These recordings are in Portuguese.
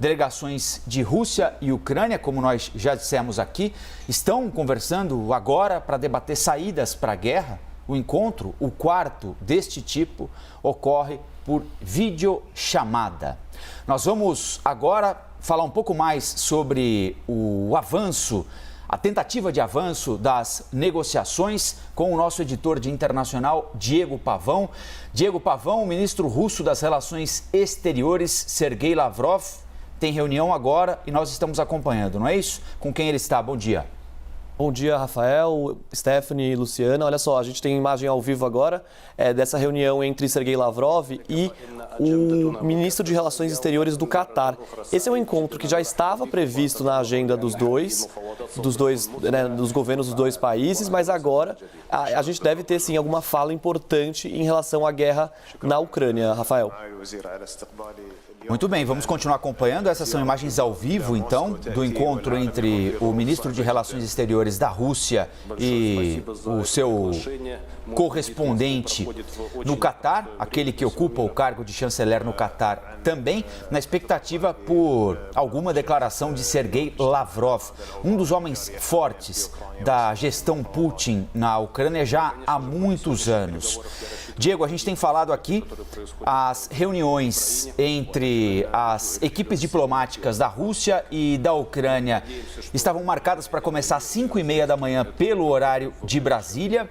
Delegações de Rússia e Ucrânia, como nós já dissemos aqui, estão conversando agora para debater saídas para a guerra. O encontro, o quarto deste tipo, ocorre por videochamada. Nós vamos agora falar um pouco mais sobre o avanço, a tentativa de avanço das negociações com o nosso editor de internacional, Diego Pavão. Diego Pavão, o ministro russo das Relações Exteriores, Sergei Lavrov, tem reunião agora e nós estamos acompanhando, não é isso? Com quem ele está? Bom dia. Bom dia, Rafael, Stephanie e Luciana. Olha só, a gente tem imagem ao vivo agora dessa reunião entre Sergei Lavrov e o ministro de Relações Exteriores do Catar. Esse é um encontro que já estava previsto na agenda dos governos dos dois países, mas agora a gente deve ter, sim, alguma fala importante em relação à guerra na Ucrânia, Rafael. Muito bem, vamos continuar acompanhando. Essas são imagens ao vivo, então, do encontro entre o ministro de Relações Exteriores da Rússia e o seu correspondente no Catar, aquele que ocupa o cargo de chanceler no Catar também, na expectativa por alguma declaração de Sergei Lavrov, um dos homens fortes da gestão Putin na Ucrânia já há muitos anos. Diego, a gente tem falado aqui, as reuniões entre as equipes diplomáticas da Rússia e da Ucrânia estavam marcadas para começar às 5h30 da manhã pelo horário de Brasília.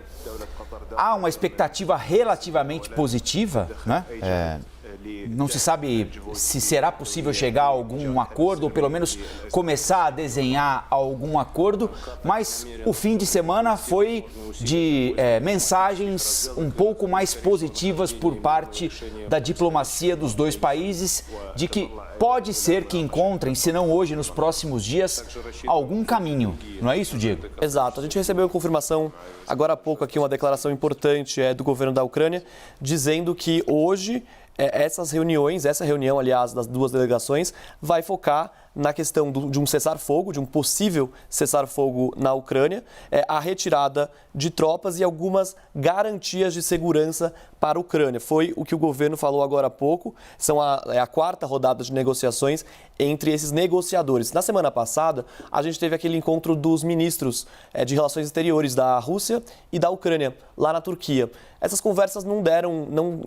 Há uma expectativa relativamente positiva, né? Não se sabe se será possível chegar a algum acordo, ou pelo menos começar a desenhar algum acordo, mas o fim de semana foi de mensagens um pouco mais positivas por parte da diplomacia dos dois países, de que pode ser que encontrem, se não hoje, nos próximos dias, algum caminho. Não é isso, Diego? Exato. A gente recebeu a confirmação, agora há pouco aqui, uma declaração importante do governo da Ucrânia, dizendo que hoje essa reunião, aliás, das duas delegações, vai focar na questão de um cessar-fogo, de um possível cessar-fogo na Ucrânia, a retirada de tropas e algumas garantias de segurança para a Ucrânia. Foi o que o governo falou agora há pouco, são a quarta rodada de negociações entre esses negociadores. Na semana passada, a gente teve aquele encontro dos ministros de Relações Exteriores da Rússia e da Ucrânia, lá na Turquia. Essas conversas não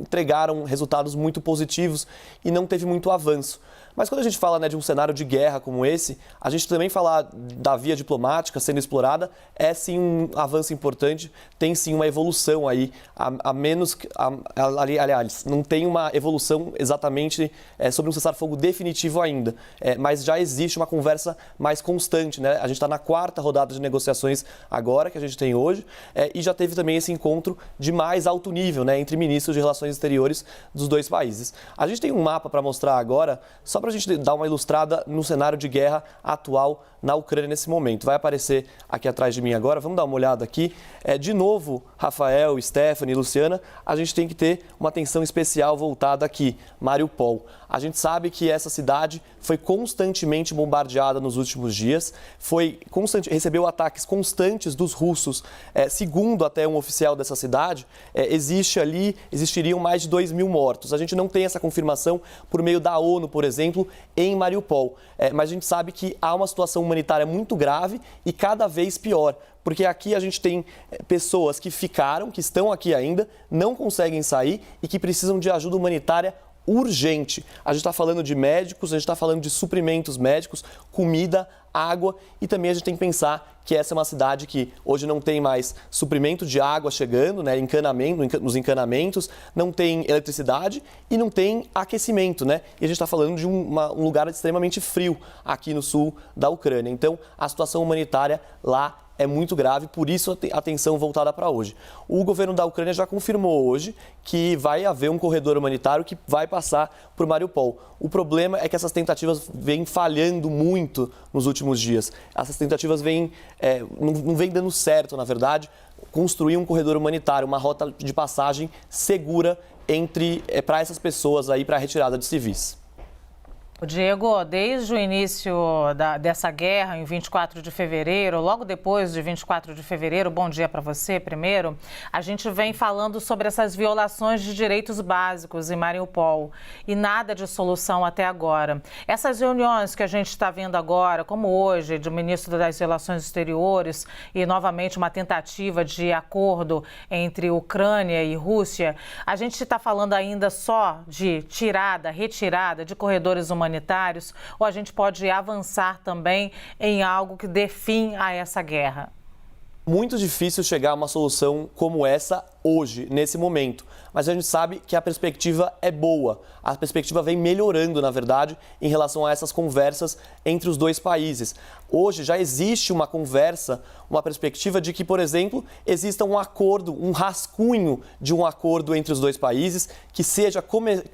entregaram resultados muito positivos e não teve muito avanço. Mas quando a gente fala de um cenário de guerra como esse, a gente também falar da via diplomática sendo explorada é sim um avanço importante, tem sim uma evolução aí, aliás, não tem uma evolução exatamente sobre um cessar-fogo definitivo ainda, mas já existe uma conversa mais constante, né? A gente está na quarta rodada de negociações agora, que a gente tem hoje, e já teve também esse encontro de mais alto nível, né, entre ministros de Relações Exteriores dos dois países. A gente tem um mapa para mostrar agora, só para a gente dar uma ilustrada no cenário de guerra atual na Ucrânia nesse momento. Vai aparecer aqui atrás de mim agora, vamos dar uma olhada aqui. De novo, Rafael, Stephanie, Luciana, a gente tem que ter uma atenção especial voltada aqui, Mariupol. A gente sabe que essa cidade foi constantemente bombardeada nos últimos dias, recebeu ataques constantes dos russos. Segundo até um oficial dessa cidade, existiriam mais de 2.000 mortos. A gente não tem essa confirmação por meio da ONU, por exemplo, em Mariupol. Mas a gente sabe que há uma situação humanitária muito grave e cada vez pior. Porque aqui a gente tem pessoas que estão aqui ainda, não conseguem sair e que precisam de ajuda humanitária urgente. A gente está falando de médicos, a gente está falando de suprimentos médicos, comida, água, e também a gente tem que pensar que essa é uma cidade que hoje não tem mais suprimento de água chegando, né, nos encanamentos, não tem eletricidade e não tem aquecimento, né? E a gente está falando de um lugar extremamente frio aqui no sul da Ucrânia. Então, a situação humanitária lá é muito grave, por isso a atenção voltada para hoje. O governo da Ucrânia já confirmou hoje que vai haver um corredor humanitário que vai passar por Mariupol. O problema é que essas tentativas vêm falhando muito nos últimos dias. Essas tentativas não vêm dando certo, na verdade, construir um corredor humanitário, uma rota de passagem segura para essas pessoas aí, para a retirada de civis. Diego, desde o início dessa guerra, em 24 de fevereiro, logo depois de 24 de fevereiro, bom dia para você primeiro, a gente vem falando sobre essas violações de direitos básicos em Mariupol e nada de solução até agora. Essas reuniões que a gente está vendo agora, como hoje, do ministro das Relações Exteriores e novamente uma tentativa de acordo entre Ucrânia e Rússia, a gente está falando ainda só de retirada de corredores humanitários, ou a gente pode avançar também em algo que dê fim a essa guerra? Muito difícil chegar a uma solução como essa hoje, nesse momento. Mas a gente sabe que a perspectiva é boa. A perspectiva vem melhorando, na verdade, em relação a essas conversas entre os dois países. Hoje já existe uma conversa, uma perspectiva de que, por exemplo, exista um acordo, um rascunho de um acordo entre os dois países, que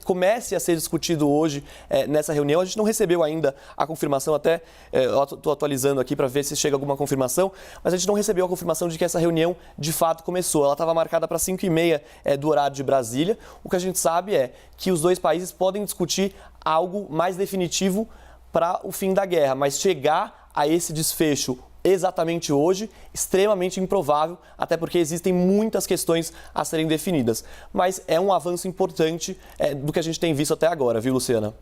comece a ser discutido hoje nessa reunião. A gente não recebeu ainda a confirmação, até estou atualizando aqui para ver se chega alguma confirmação, mas a gente não recebeu a confirmação de que essa reunião de fato começou. Ela estava marcada para 5h30 do horário de Brasília. O que a gente sabe é que os dois países podem discutir algo mais definitivo para o fim da guerra, mas chegar a esse desfecho exatamente hoje, extremamente improvável, até porque existem muitas questões a serem definidas. Mas é um avanço importante do que a gente tem visto até agora, viu, Luciana?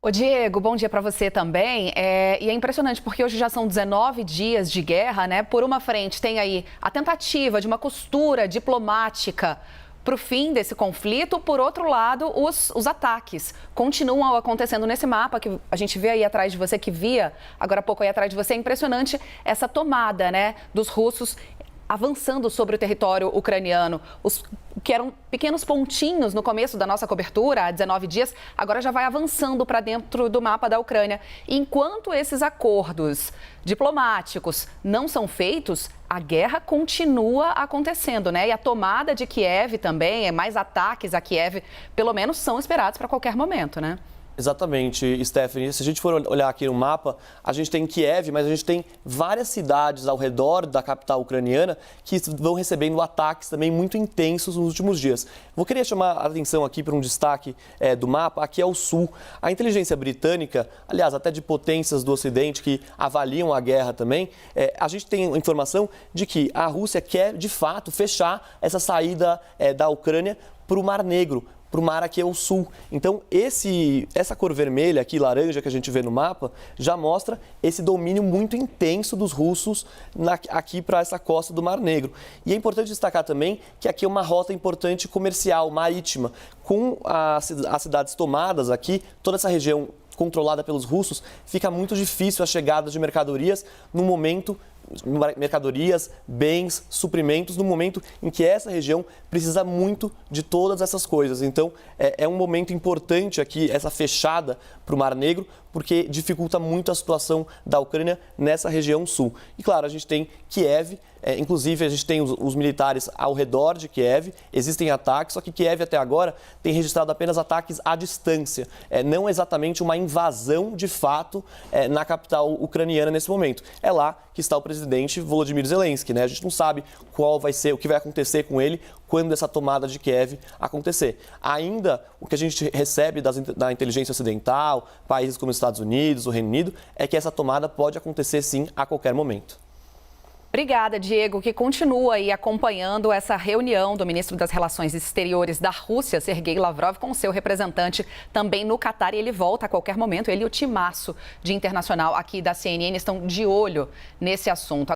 Ô Diego, bom dia para você também. E é impressionante porque hoje já são 19 dias de guerra, né? Por uma frente tem aí a tentativa de uma costura diplomática para o fim desse conflito. Por outro lado, os ataques continuam acontecendo nesse mapa que a gente vê aí atrás de você, que via agora há pouco aí atrás de você. É impressionante essa tomada, né, dos russos avançando sobre o território ucraniano. Os que eram pequenos pontinhos no começo da nossa cobertura, há 19 dias, agora já vai avançando para dentro do mapa da Ucrânia. Enquanto esses acordos diplomáticos não são feitos, a guerra continua acontecendo, né? E a tomada de Kiev também, mais ataques a Kiev, pelo menos são esperados para qualquer momento, né? Exatamente, Stephanie. Se a gente for olhar aqui no mapa, a gente tem Kiev, mas a gente tem várias cidades ao redor da capital ucraniana que vão recebendo ataques também muito intensos nos últimos dias. Vou querer chamar a atenção aqui para um destaque do mapa, aqui ao sul. A inteligência britânica, aliás, até de potências do Ocidente que avaliam a guerra também, a gente tem informação de que a Rússia quer, de fato, fechar essa saída da Ucrânia para o Mar Negro, para o mar aqui ao sul. Então, essa cor vermelha aqui, laranja, que a gente vê no mapa, já mostra esse domínio muito intenso dos russos aqui para essa costa do Mar Negro. E é importante destacar também que aqui é uma rota importante comercial, marítima. Com as cidades tomadas aqui, toda essa região controlada pelos russos, fica muito difícil a chegada de mercadorias no momento mercadorias, bens, suprimentos, no momento em que essa região precisa muito de todas essas coisas. Então, é um momento importante aqui, essa fechada para o Mar Negro, porque dificulta muito a situação da Ucrânia nessa região sul. E, claro, a gente tem Kiev, inclusive a gente tem os militares ao redor de Kiev, existem ataques, só que Kiev até agora tem registrado apenas ataques à distância, não exatamente uma invasão de fato na capital ucraniana nesse momento. É lá que está o presidente Volodymyr Zelensky, né? A gente não sabe qual vai ser, o que vai acontecer com ele quando essa tomada de Kiev acontecer. Ainda o que a gente recebe da inteligência ocidental, países como os Estados Unidos, o Reino Unido, é que essa tomada pode acontecer sim a qualquer momento. Obrigada, Diego, que continua aí acompanhando essa reunião do ministro das Relações Exteriores da Rússia, Sergei Lavrov, com seu representante também no Catar. E ele volta a qualquer momento. Ele e o timaço de internacional aqui da CNN estão de olho nesse assunto.